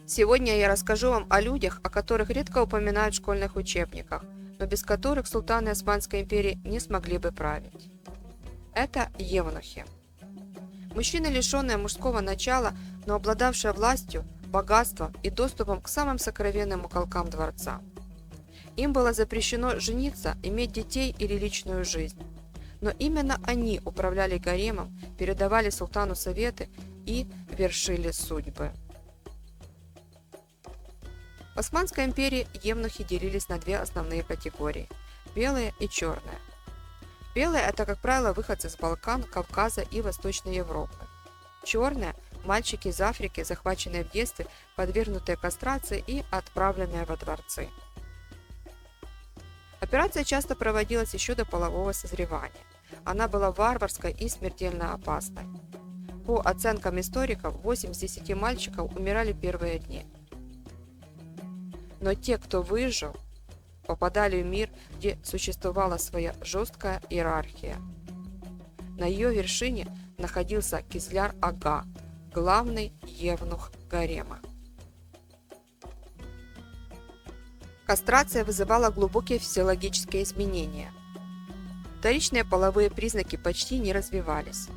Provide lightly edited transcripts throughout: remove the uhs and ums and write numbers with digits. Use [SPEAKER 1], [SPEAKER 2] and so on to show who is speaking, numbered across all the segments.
[SPEAKER 1] Сегодня я расскажу вам о людях, о которых редко упоминают в школьных учебниках, но без которых султаны Османской империи не смогли бы править. Это евнухи. Мужчины, лишенные мужского начала, но обладавшие властью, богатством и доступом к самым сокровенным уголкам дворца. Им было запрещено жениться, иметь детей или личную жизнь. Но именно они управляли гаремом, передавали султану советы и вершили судьбы. В Османской империи евнухи делились на две основные категории – белые и черные. Белые – это, как правило, выходцы с Балкан, Кавказа и Восточной Европы. Черные – мальчики из Африки, захваченные в детстве, подвергнутые кастрации и отправленные во дворцы. Операция часто проводилась еще до полового созревания. Она была варварской и смертельно опасной. По оценкам историков, 8 из 10 мальчиков умирали первые дни. Но те, кто выжил, попадали в мир, где существовала своя жесткая иерархия. На ее вершине находился Кизляр-ага, главный евнух гарема. Кастрация вызывала глубокие физиологические изменения. Вторичные половые признаки почти не развивались.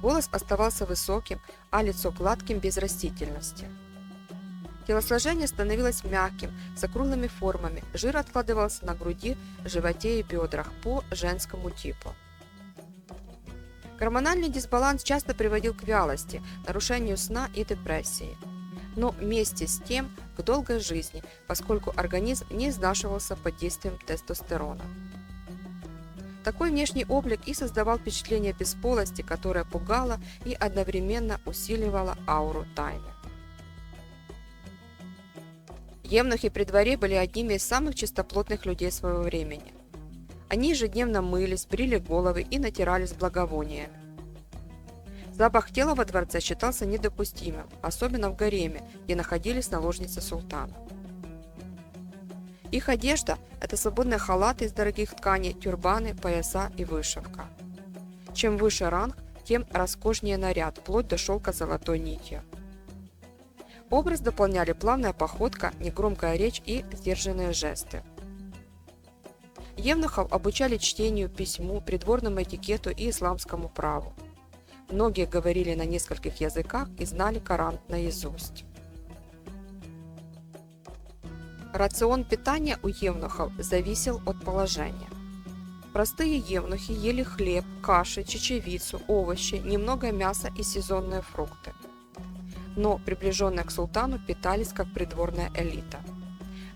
[SPEAKER 1] Голос оставался высоким, а лицо гладким без растительности. Телосложение становилось мягким, с округлыми формами, жир откладывался на груди, животе и бедрах по женскому типу. Гормональный дисбаланс часто приводил к вялости, нарушению сна и депрессии. Но вместе с тем к долгой жизни, поскольку организм не изнашивался под действием тестостерона. Такой внешний облик и создавал впечатление бесполости, которое пугало и одновременно усиливало ауру тайны. Евнухи при дворе были одними из самых чистоплотных людей своего времени. Они ежедневно мылись, брили головы и натирались благовониями. Запах тела во дворце считался недопустимым, особенно в гареме, где находились наложницы султана. Их одежда – это свободные халаты из дорогих тканей, тюрбаны, пояса и вышивка. Чем выше ранг, тем роскошнее наряд, вплоть до шелка с золотой нитью. Образ дополняли плавная походка, негромкая речь и сдержанные жесты. Евнухов обучали чтению, письму, придворному этикету и исламскому праву. Многие говорили на нескольких языках и знали Коран наизусть. Рацион питания у евнухов зависел от положения. Простые евнухи ели хлеб, каши, чечевицу, овощи, немного мяса и сезонные фрукты. Но приближенные к султану питались как придворная элита.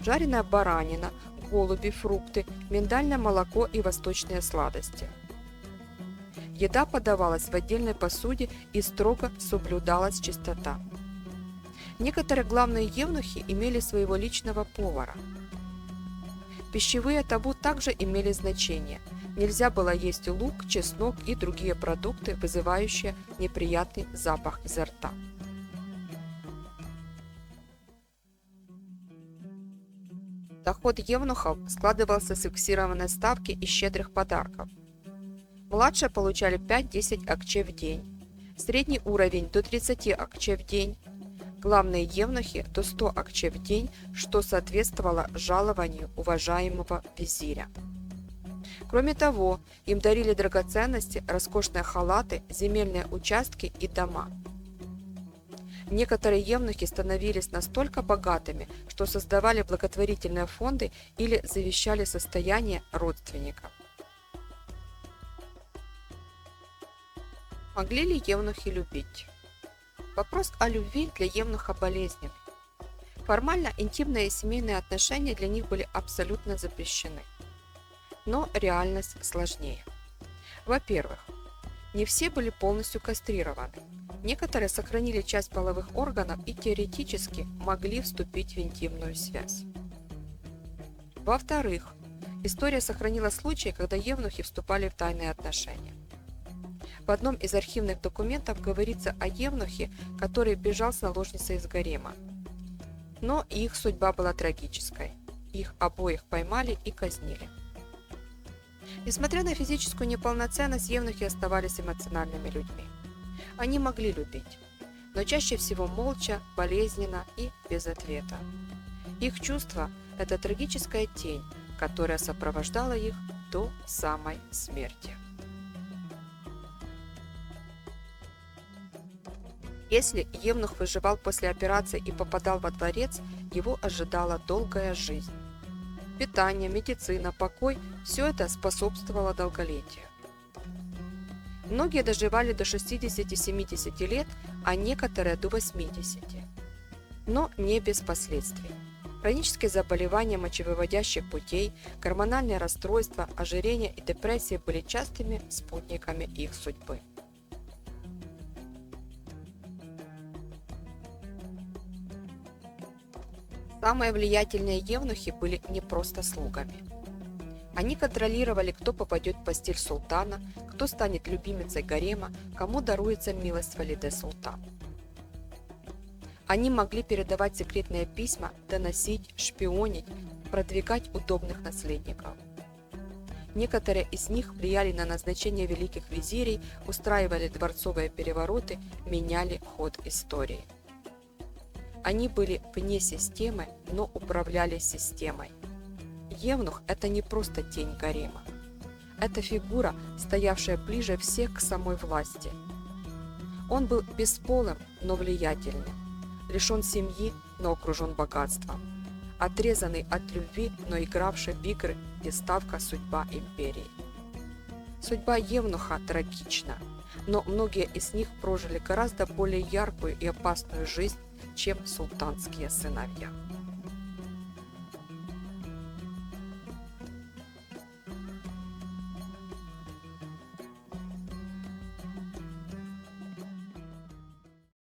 [SPEAKER 1] Жареная баранина, голуби, фрукты, миндальное молоко и восточные сладости. Еда подавалась в отдельной посуде и строго соблюдалась чистота. Некоторые главные евнухи имели своего личного повара. Пищевые табу также имели значение. Нельзя было есть лук, чеснок и другие продукты, вызывающие неприятный запах изо рта. Доход евнухов складывался с фиксированной ставки и щедрых подарков. Младшие получали 5-10 акчей в день, средний уровень до 30 акчей в день, главные евнухи до 100 акчей в день, что соответствовало жалованию уважаемого визиря. Кроме того, им дарили драгоценности, роскошные халаты, земельные участки и дома. Некоторые евнухи становились настолько богатыми, что создавали благотворительные фонды или завещали состояние родственникам. Могли ли евнухи любить? Вопрос о любви для евнуха болезненный. Формально интимные и семейные отношения для них были абсолютно запрещены. Но реальность сложнее. Во-первых, не все были полностью кастрированы. Некоторые сохранили часть половых органов и теоретически могли вступить в интимную связь. Во-вторых, история сохранила случаи, когда евнухи вступали в тайные отношения. В одном из архивных документов говорится о евнухе, который бежал с наложницей из гарема. Но их судьба была трагической. Их обоих поймали и казнили. Несмотря на физическую неполноценность, евнухи оставались эмоциональными людьми. Они могли любить. но чаще всего молча, болезненно и без ответа. Их чувство – это трагическая тень, которая сопровождала их до самой смерти. Если евнух выживал после операции и попадал во дворец, его ожидала долгая жизнь. Питание, медицина, покой – все это способствовало долголетию. Многие доживали до 60-70 лет, а некоторые до 80. Но не без последствий. Хронические заболевания мочевыводящих путей, гормональные расстройства, ожирение и депрессия были частыми спутниками их судьбы. Самые влиятельные евнухи были не просто слугами. Они контролировали, кто попадет в постель султана, кто станет любимицей гарема, кому даруется милость Валиде Султан. Они могли передавать секретные письма, доносить, шпионить, продвигать удобных наследников. Некоторые из них влияли на назначение великих визирей, устраивали дворцовые перевороты, меняли ход истории. Они были вне системы, но управляли системой. Евнух – это не просто тень гарема. Это фигура, стоявшая ближе всех к самой власти. Он был бесполым, но влиятельным, лишен семьи, но окружен богатством, отрезанный от любви, но игравший в игры, где ставка – судьба империи. Судьба евнуха трагична, но многие из них прожили гораздо более яркую и опасную жизнь, чем султанские сыновья.